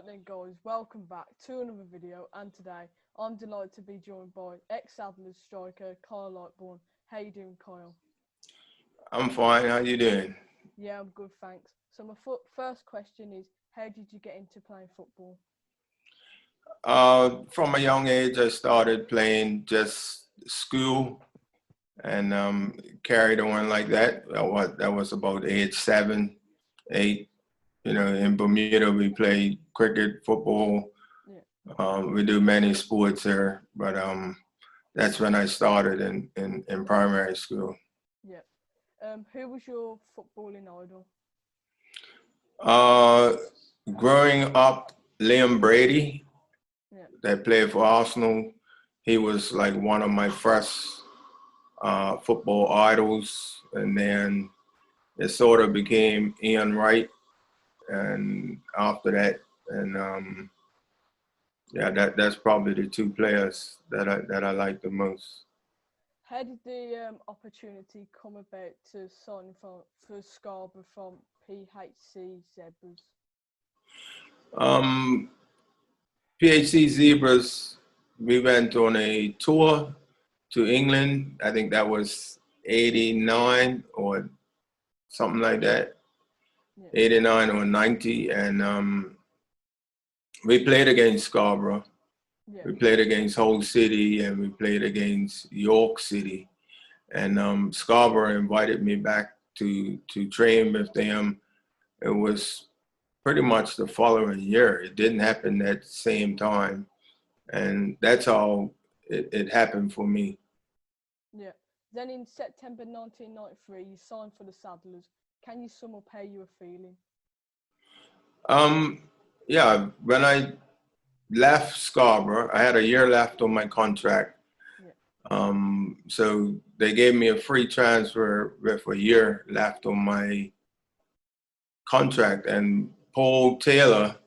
then guys, welcome back to another video, and today I'm delighted to be joined by ex-Adler's striker Kyle Lightbourne. How you doing, Kyle? I'm fine. How you doing? Yeah, I'm good, thanks. So my first question is, how did you get into playing football? From a young age, I started playing just school and carried on like that. That was about age 7, 8. You know, in Bermuda, we play cricket, football. Yeah. We do many sports here, but that's when I started in primary school. Yeah. Who was your footballing idol? Uh, Growing up, Liam Brady, Yeah. that played for Arsenal, he was like one of my first football idols, and then it sort of became Ian Wright, and after that, and yeah, that's probably the two players that I like the most. How did the opportunity come about to sign for Scarborough from PHC Zebras? Um, PHC Zebras, we went on a tour to England. I think that was '89 or something like that. Yeah. 89 or 90, and we played against Scarborough. Yeah. We played against Hull City, and we played against York City. And Scarborough invited me back to train with them. It was pretty much the following year. It didn't happen at the same time. And that's how it happened for me. Yeah. Then in September 1993, you signed for the Saddlers. Can you sum up how you were feeling? Um, yeah, when I left Scarborough, I had a year left on my contract. Yeah. So they gave me a free transfer with a year left on my contract. And Paul Taylor,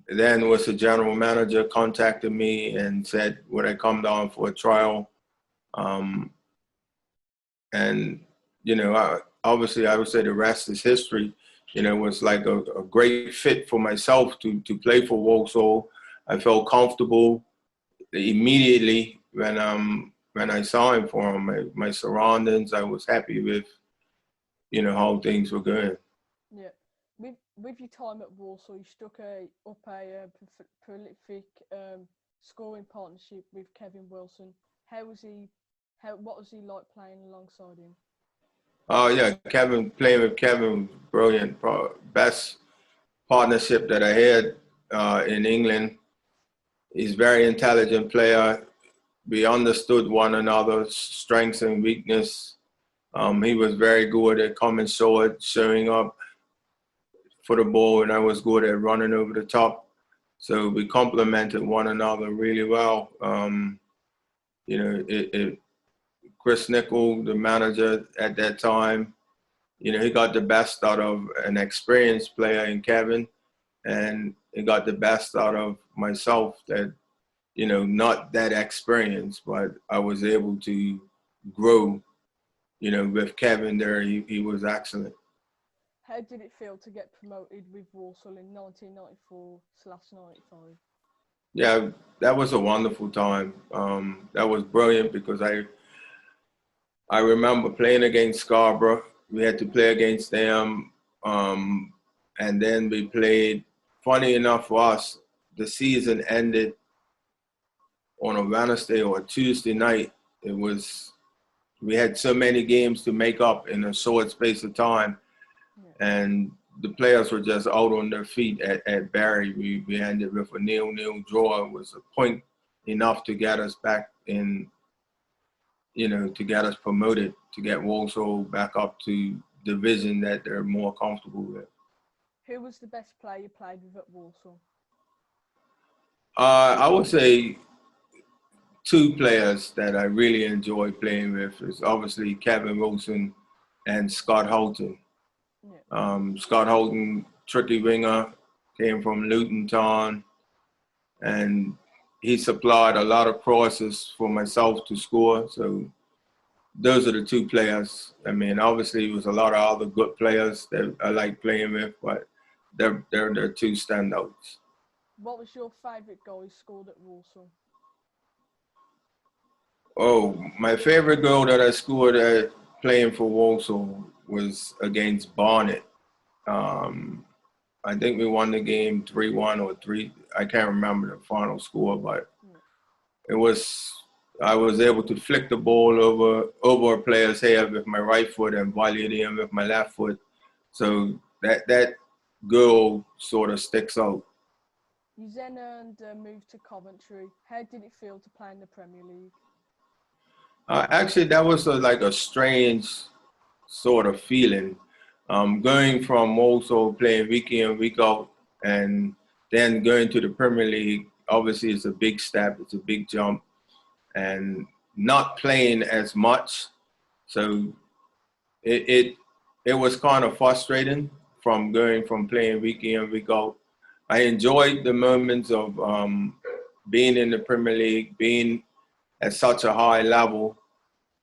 then was the general manager, contacted me and said, would I come down for a trial? And, you know, obviously I would say the rest is history. You know, it was like a great fit for myself to play for Walsall. I felt comfortable immediately when I signed for him. My surroundings, I was happy with, you know, how things were going. Yeah. With your time at Walsall, you struck up a prolific scoring partnership with Kevin Wilson. How was he? What was he like playing alongside him? Oh yeah, playing with Kevin, brilliant, best partnership that I had in England. He's a very intelligent player. We understood one another's strengths and weakness. He was very good at coming short, showing up for the ball, and I was good at running over the top. So we complemented one another really well. You know, Chris Nichol, the manager at that time, you know, he got the best out of an experienced player in Kevin, and he got the best out of myself that, you know, not that experienced, but I was able to grow, you know, with Kevin there. He was excellent. How did it feel to get promoted with Walsall in 1994/95? Yeah, that was a wonderful time. That was brilliant because I remember playing against Scarborough. We had to play against them. And then we played, funny enough for us, the season ended on a Wednesday or a Tuesday night. We had so many games to make up in a short space of time. Yeah. And the players were just out on their feet at Barry. We ended with a 0-0 draw. It was a point enough to get us back in, you know, to get us promoted, to get Walsall back up to division that they're more comfortable with. Who was the best player you played with at Walsall? I would say two players that I really enjoy playing with is obviously Kevin Wilson and Scott Holton. Yeah. Scott Holton, tricky winger, came from Luton Town, and he supplied a lot of crosses for myself to score. So those are the two players. I mean, obviously, there was a lot of other good players that I like playing with, but they're two standouts. What was your favourite goal you scored at Walsall? Oh, my favorite goal that I scored at playing for Walsall was against Barnet. I think we won the game 3-1 or 3. I can't remember the final score, but it was. I was able to flick the ball over a player's head with my right foot and volley it in with my left foot. So that goal sort of sticks out. You then earned a move to Coventry. How did it feel to play in the Premier League? Actually, that was like a strange sort of feeling. Going from also playing week in, week out, and then going to the Premier League, obviously it's a big step, it's a big jump, and not playing as much. So it was kind of frustrating from going from playing week in, week out. I enjoyed the moments of being in the Premier League, being at such a high level,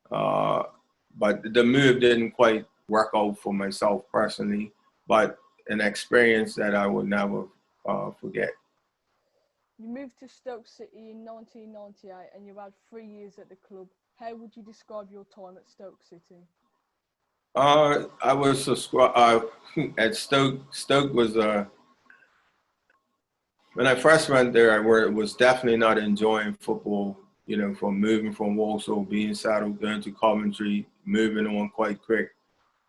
but the move didn't quite work out for myself personally, but an experience that I will never forget. You moved to Stoke City in 1998 and you had 3 years at the club. How would you describe your time at Stoke City? I was at Stoke. Stoke was when I first went there, I was definitely not enjoying football. You know, from moving from Walsall, being settled, going to Coventry, moving on quite quick.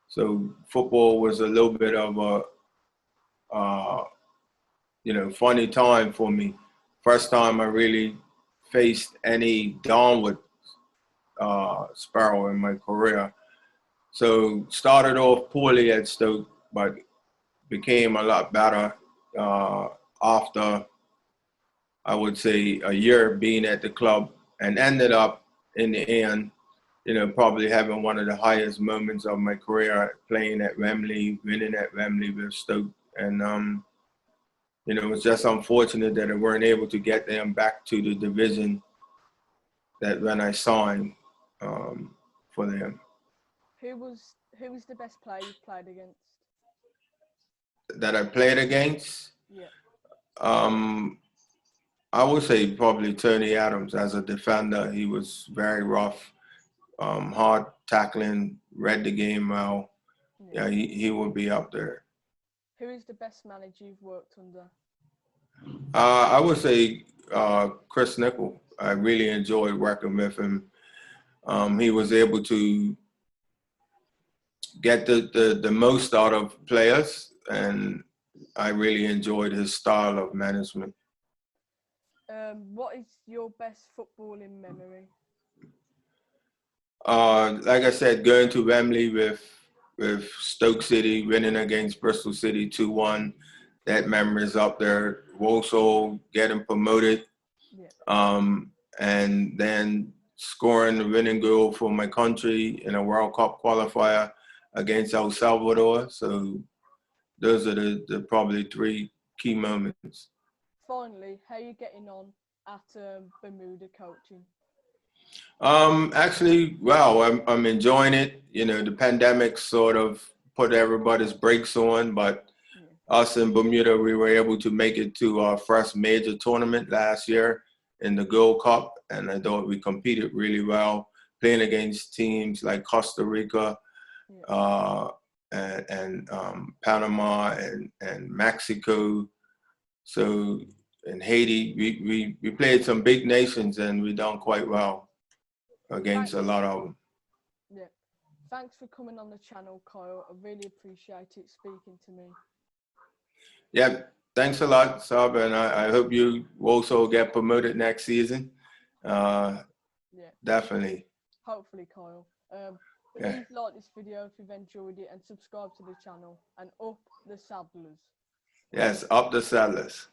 So football was a little bit of a funny time for me. First time I really faced any downward spiral in my career. So started off poorly at Stoke, but became a lot better after, I would say, a year being at the club, and ended up in the end, probably having one of the highest moments of my career playing at Wembley, winning at Wembley with Stoke. And, it was just unfortunate that I weren't able to get them back to the division that when I signed for them. Who was the best player you've played against? That I played against? Yeah. I would say probably Tony Adams as a defender. He was very rough, hard tackling, read the game well. Yeah, he would be up there. Who is the best manager you've worked under? I would say Chris Nichol. I really enjoyed working with him. He was able to get the most out of players, and I really enjoyed his style of management. What is your best footballing memory? Like I said, going to Wembley with Stoke City, winning against Bristol City 2-1. That memory is up there. Walsall getting promoted, and then scoring the winning goal for my country in a World Cup qualifier against El Salvador. So those are the probably 3 key moments. Finally, how are you getting on at Bermuda Coaching? Actually, well, I'm enjoying it. The pandemic sort of put everybody's brakes on, but us in Bermuda, we were able to make it to our first major tournament last year in the Gold Cup, and I thought we competed really well, playing against teams like Costa Rica and Panama and Mexico. So in Haiti, we played some big nations, and we done quite well against a lot of them. Yeah. Thanks for coming on the channel, Kyle. I really appreciate it speaking to me. Yeah, thanks a lot, Sab, and I hope you also get promoted next season. Definitely. Hopefully, Kyle. Please like this video if you've enjoyed it and subscribe to the channel, and up the Saddlers. Yes, up the Saddlers.